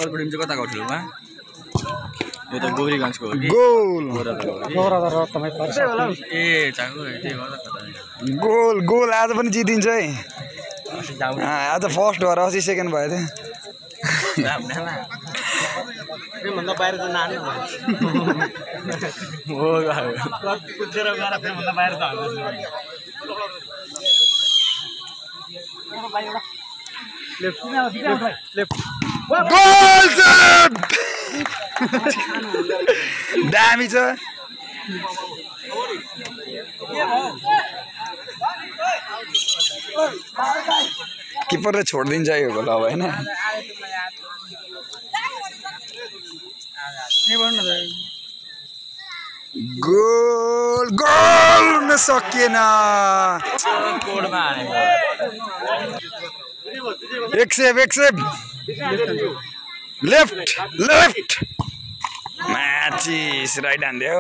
अरूपट्टि चाहिँ कता गठुलमा यो त गोरीगञ्जको हो कि गोल ए चाको त्यही भएर गोल गोल आज पनि जितिन्छ है आज फर्स्ट भएर 80 सेकेन्ड भयो भन्दा बाहिर त नानी हो कुदेर गएर भन्दा बाहिर त गोल दामी छ किपरले छोडिदिन्छ यो गोल अब हैन गोल गोल हुन सकिएन एक सेभ लेफ्ट म्याचिस राइट ह्यान्ड हो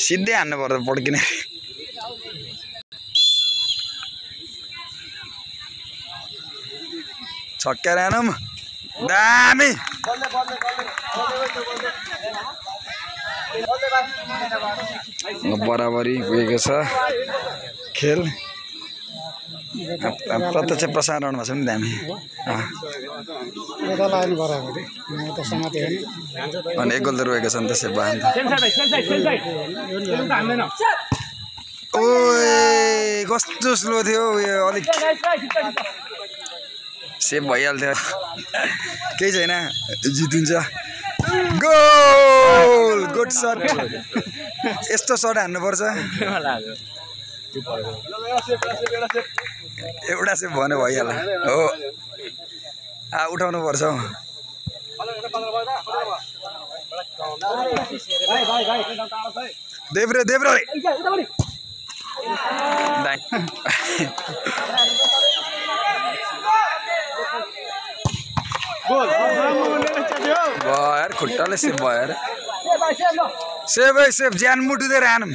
सिधै हान्नु पर्छ पड्किने छक्का रानम दामी बराबरी गएको छ खेल प्रत्यक्ष प्रसारणमा छ नि दामी अनि एक गोल त रोएको छ नि त सेभ भयो नि त ओए कस्तो स्लो थियो यो अलिक सेभ भइहाल्थ्यो केही छैन जितिन्छ गोल गुड शट यस्तो शट हान्नुपर्छ एउटा सेभ भने भइहाल्छ हो उठाउनु पर्छ देब्रे यार खुट्टाले सेभ भयो यार सेभ ज्यान मुटुदै रानम